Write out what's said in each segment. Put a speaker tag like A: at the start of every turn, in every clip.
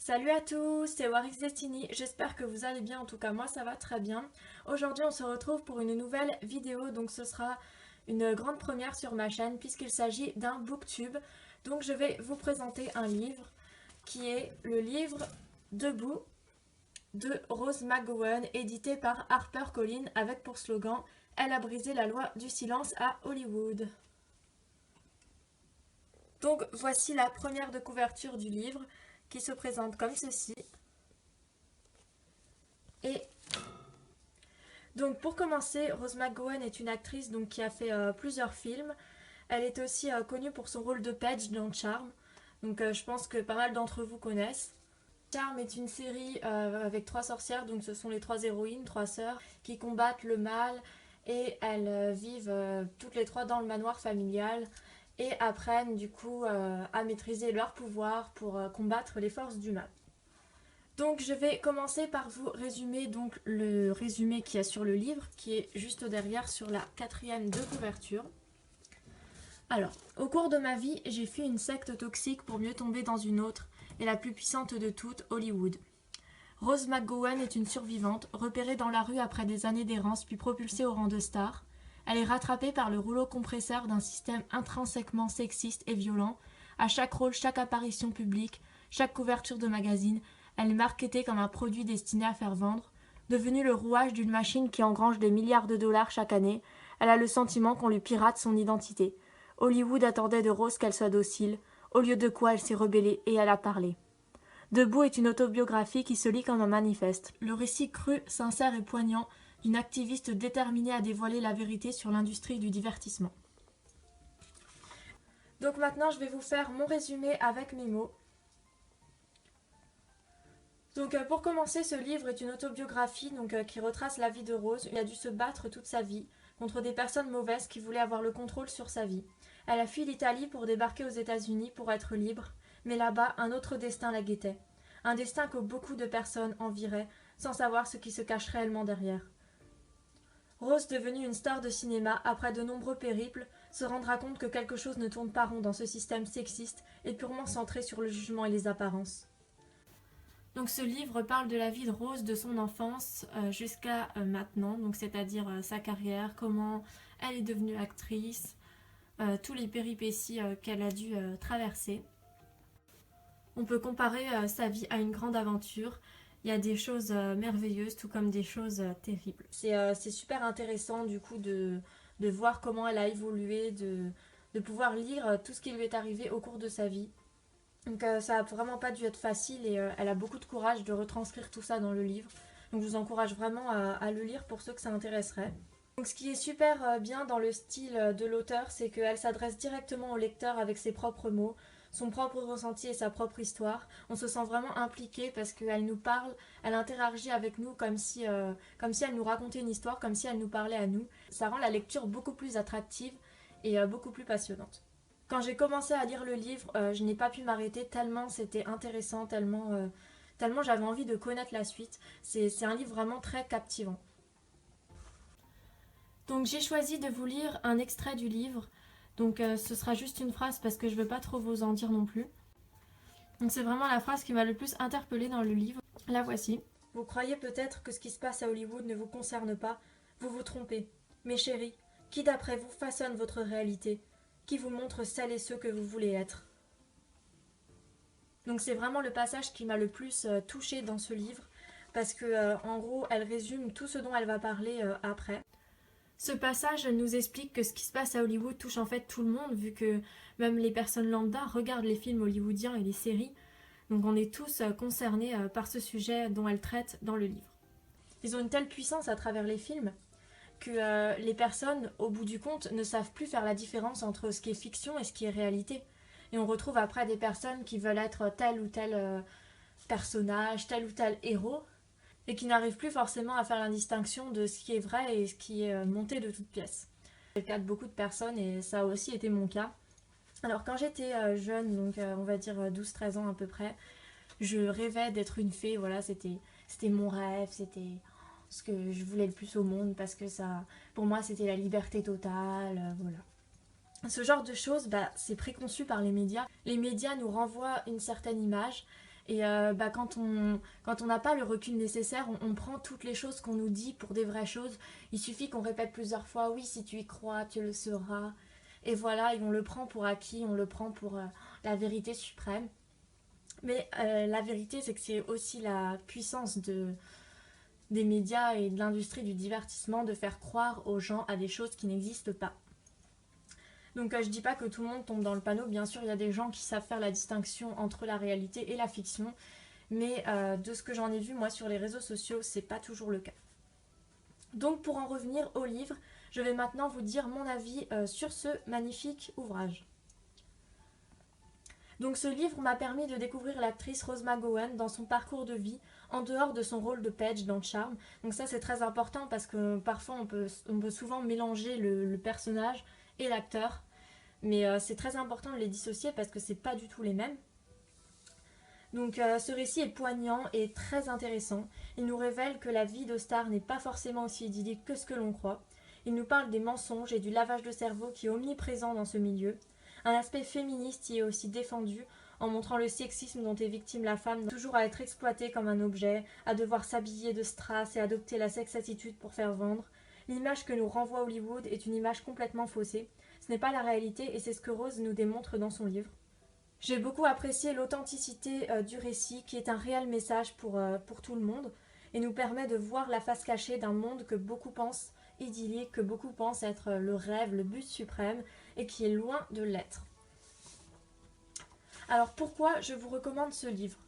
A: Salut à tous, c'est Warix Destiny, j'espère que vous allez bien, en tout cas moi ça va très bien. Aujourd'hui on se retrouve pour une nouvelle vidéo, donc ce sera une grande première sur ma chaîne puisqu'il s'agit d'un booktube. Donc je vais vous présenter un livre qui est le livre Debout de Rose McGowan, édité par HarperCollins avec pour slogan Elle a brisé la loi du silence à Hollywood. Donc voici la première de couverture du livre qui se présente comme ceci. Et donc pour commencer, Rose McGowan est une actrice qui a fait plusieurs films. Elle est aussi connue pour son rôle de Paige dans Charm. Je pense que pas mal d'entre vous connaissent. Charm est une série avec trois sorcières, donc ce sont les trois héroïnes, trois sœurs, qui combattent le mal et elles vivent toutes les trois dans le manoir familial et apprennent du coup à maîtriser leur pouvoir pour combattre les forces du mal. Donc je vais commencer par vous résumer le résumé qu'il y a sur le livre, qui est juste derrière sur la quatrième de couverture. Alors, au cours de ma vie, j'ai fui une secte toxique pour mieux tomber dans une autre, et la plus puissante de toutes, Hollywood. Rose McGowan est une survivante, repérée dans la rue après des années d'errance puis propulsée au rang de star. Elle est rattrapée par le rouleau compresseur d'un système intrinsèquement sexiste et violent. À chaque rôle, chaque apparition publique, chaque couverture de magazine, elle est marketée comme un produit destiné à faire vendre. Devenue le rouage d'une machine qui engrange des milliards de dollars chaque année, elle a le sentiment qu'on lui pirate son identité. Hollywood attendait de Rose qu'elle soit docile, au lieu de quoi elle s'est rebellée et elle a parlé. Debout est une autobiographie qui se lit comme un manifeste. Le récit cru, sincère et poignant d'une activiste déterminée à dévoiler la vérité sur l'industrie du divertissement. Donc maintenant, je vais vous faire mon résumé avec mes mots. Pour commencer, ce livre est une autobiographie qui retrace la vie de Rose. Elle a dû se battre toute sa vie contre des personnes mauvaises qui voulaient avoir le contrôle sur sa vie. Elle a fui l'Italie pour débarquer aux États-Unis pour être libre, mais là-bas, un autre destin la guettait. Un destin que beaucoup de personnes envieraient, sans savoir ce qui se cache réellement derrière. Rose, devenue une star de cinéma, après de nombreux périples, se rendra compte que quelque chose ne tourne pas rond dans ce système sexiste et purement centré sur le jugement et les apparences. Donc ce livre parle de la vie de Rose de son enfance jusqu'à maintenant, c'est-à-dire sa carrière, comment elle est devenue actrice, tous les péripéties qu'elle a dû traverser. On peut comparer sa vie à une grande aventure. Il y a des choses merveilleuses tout comme des choses terribles. C'est super intéressant du coup de voir comment elle a évolué, de pouvoir lire tout ce qui lui est arrivé au cours de sa vie. Ça a vraiment pas dû être facile et elle a beaucoup de courage de retranscrire tout ça dans le livre. Donc je vous encourage vraiment à le lire pour ceux que ça intéresserait. Donc ce qui est super bien dans le style de l'auteur, c'est qu'elle s'adresse directement au lecteur avec ses propres mots, son propre ressenti et sa propre histoire. On se sent vraiment impliqué parce qu'elle nous parle, elle interagit avec nous comme si elle nous racontait une histoire, comme si elle nous parlait à nous. Ça rend la lecture beaucoup plus attractive et beaucoup plus passionnante. Quand j'ai commencé à lire le livre, je n'ai pas pu m'arrêter tellement c'était intéressant, tellement j'avais envie de connaître la suite. C'est un livre vraiment très captivant. Donc j'ai choisi de vous lire un extrait du livre. Ce sera juste une phrase parce que je ne veux pas trop vous en dire non plus. Donc c'est vraiment la phrase qui m'a le plus interpellée dans le livre. La voici. Vous croyez peut-être que ce qui se passe à Hollywood ne vous concerne pas. Vous vous trompez. Mes chéris, qui d'après vous façonne votre réalité? Qui vous montre celles et ceux que vous voulez être? Donc c'est vraiment le passage qui m'a le plus touchée dans ce livre parce que en gros elle résume tout ce dont elle va parler après. Ce passage nous explique que ce qui se passe à Hollywood touche en fait tout le monde vu que même les personnes lambda regardent les films hollywoodiens et les séries. Donc on est tous concernés par ce sujet dont elle traite dans le livre. Ils ont une telle puissance à travers les films que les personnes, au bout du compte, ne savent plus faire la différence entre ce qui est fiction et ce qui est réalité. Et on retrouve après des personnes qui veulent être tel ou tel personnage, tel ou tel héros, et qui n'arrivent plus forcément à faire la distinction de ce qui est vrai et ce qui est monté de toutes pièces. C'est le cas de beaucoup de personnes et ça a aussi été mon cas. Alors quand j'étais jeune, on va dire 12-13 ans à peu près, je rêvais d'être une fée, voilà, c'était mon rêve, c'était ce que je voulais le plus au monde parce que ça, pour moi, c'était la liberté totale, voilà. Ce genre de choses, c'est préconçu par les médias. Les médias nous renvoient une certaine image Et quand on n'a pas le recul nécessaire, on prend toutes les choses qu'on nous dit pour des vraies choses. Il suffit qu'on répète plusieurs fois, oui, si tu y crois, tu le sauras. Et voilà, et on le prend pour acquis, on le prend pour la vérité suprême. Mais la vérité, c'est que c'est aussi la puissance des médias et de l'industrie du divertissement de faire croire aux gens à des choses qui n'existent pas. Donc je dis pas que tout le monde tombe dans le panneau, bien sûr il y a des gens qui savent faire la distinction entre la réalité et la fiction, mais de ce que j'en ai vu moi sur les réseaux sociaux, c'est pas toujours le cas. Donc pour en revenir au livre, je vais maintenant vous dire mon avis sur ce magnifique ouvrage. Donc ce livre m'a permis de découvrir l'actrice Rose McGowan dans son parcours de vie, en dehors de son rôle de Paige dans Charmed. Donc ça c'est très important parce que parfois on peut souvent mélanger le personnage et l'acteur. Mais c'est très important de les dissocier parce que c'est pas du tout les mêmes. Donc ce récit est poignant et très intéressant. Il nous révèle que la vie de star n'est pas forcément aussi idyllique que ce que l'on croit. Il nous parle des mensonges et du lavage de cerveau qui est omniprésent dans ce milieu. Un aspect féministe y est aussi défendu en montrant le sexisme dont est victime la femme, toujours à être exploitée comme un objet, à devoir s'habiller de strass et adopter la sex-attitude pour faire vendre. L'image que nous renvoie Hollywood est une image complètement faussée. Ce n'est pas la réalité et c'est ce que Rose nous démontre dans son livre. J'ai beaucoup apprécié l'authenticité du récit qui est un réel message pour tout le monde et nous permet de voir la face cachée d'un monde que beaucoup pensent idyllique, que beaucoup pensent être le rêve, le but suprême et qui est loin de l'être. Alors pourquoi je vous recommande ce livre ?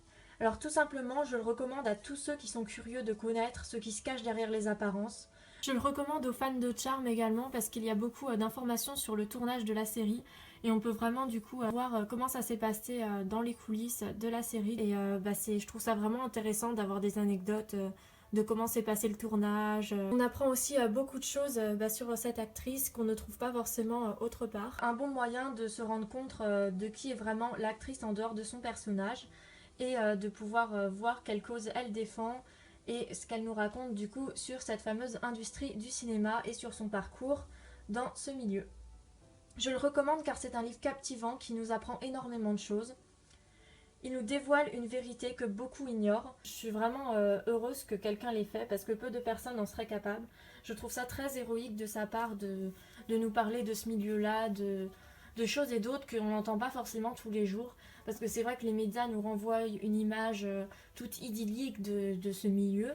A: Alors tout simplement, je le recommande à tous ceux qui sont curieux de connaître ce qui se cache derrière les apparences. Je le recommande aux fans de Charmed également parce qu'il y a beaucoup d'informations sur le tournage de la série et on peut vraiment du coup voir comment ça s'est passé dans les coulisses de la série et je trouve ça vraiment intéressant d'avoir des anecdotes de comment s'est passé le tournage. On apprend aussi beaucoup de choses sur cette actrice qu'on ne trouve pas forcément autre part. Un bon moyen de se rendre compte de qui est vraiment l'actrice en dehors de son personnage et de pouvoir voir quelle cause elle défend et ce qu'elle nous raconte du coup sur cette fameuse industrie du cinéma et sur son parcours dans ce milieu. Je le recommande car c'est un livre captivant qui nous apprend énormément de choses. Il nous dévoile une vérité que beaucoup ignorent. Je suis vraiment heureuse que quelqu'un l'ait fait parce que peu de personnes en seraient capables. Je trouve ça très héroïque de sa part de nous parler de ce milieu-là, de choses et d'autres qu'on n'entend pas forcément tous les jours. Parce que c'est vrai que les médias nous renvoient une image toute idyllique de ce milieu.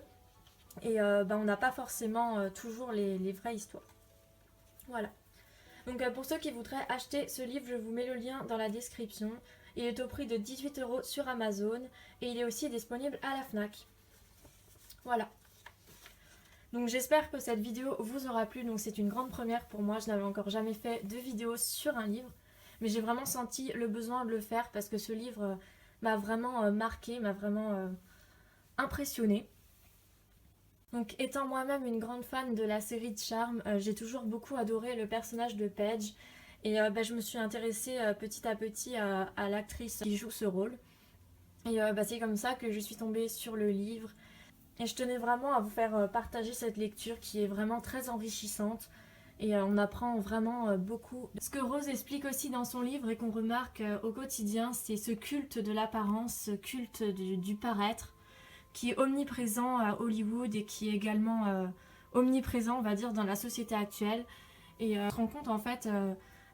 A: Et on n'a pas forcément toujours les vraies histoires. Voilà. Donc pour ceux qui voudraient acheter ce livre, je vous mets le lien dans la description. Il est au prix de 18 € sur Amazon et il est aussi disponible à la FNAC. Voilà. Donc j'espère que cette vidéo vous aura plu. Donc c'est une grande première pour moi. Je n'avais encore jamais fait de vidéo sur un livre. Mais j'ai vraiment senti le besoin de le faire parce que ce livre m'a vraiment marqué, m'a vraiment impressionnée. Donc étant moi-même une grande fan de la série de Charmed, j'ai toujours beaucoup adoré le personnage de Paige. Et je me suis intéressée petit à petit à l'actrice qui joue ce rôle. Et c'est comme ça que je suis tombée sur le livre. Et je tenais vraiment à vous faire partager cette lecture qui est vraiment très enrichissante. Et on apprend vraiment beaucoup. Ce que Rose explique aussi dans son livre et qu'on remarque au quotidien, c'est ce culte de l'apparence, ce culte du paraître, qui est omniprésent à Hollywood et qui est également omniprésent, on va dire, dans la société actuelle. Et on se rend compte en fait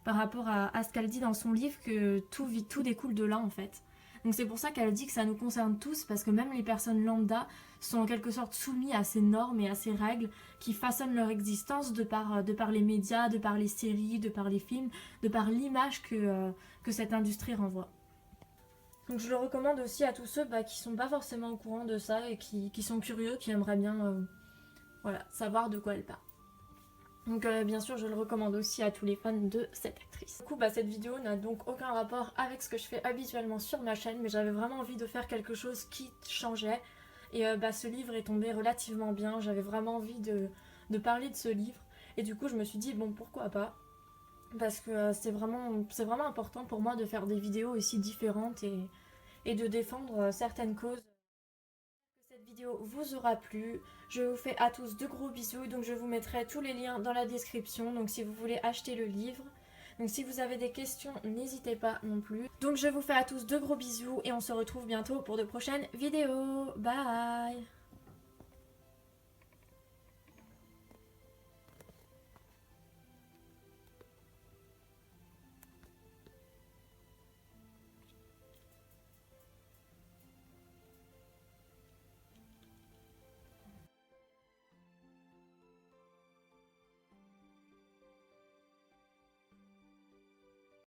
A: par rapport à ce qu'elle dit dans son livre que tout découle de là en fait. Donc c'est pour ça qu'elle dit que ça nous concerne tous parce que même les personnes lambda sont en quelque sorte soumis à ces normes et à ces règles qui façonnent leur existence de par les médias, de par les séries, de par les films, de par l'image que cette industrie renvoie. Donc je le recommande aussi à tous ceux qui sont pas forcément au courant de ça et qui sont curieux, qui aimeraient bien savoir de quoi elle parle. Donc bien sûr je le recommande aussi à tous les fans de cette actrice. Du coup cette vidéo n'a donc aucun rapport avec ce que je fais habituellement sur ma chaîne, mais j'avais vraiment envie de faire quelque chose qui changeait. Et ce livre est tombé relativement bien, j'avais vraiment envie de parler de ce livre. Et du coup je me suis dit bon pourquoi pas. Parce que c'est vraiment important pour moi de faire des vidéos aussi différentes et de défendre certaines causes. Cette vidéo vous aura plu. Je vous fais à tous de gros bisous. Donc je vous mettrai tous les liens dans la description. Donc si vous voulez acheter le livre, Donc si vous avez des questions, n'hésitez pas non plus. Donc je vous fais à tous de gros bisous et on se retrouve bientôt pour de prochaines vidéos. Bye!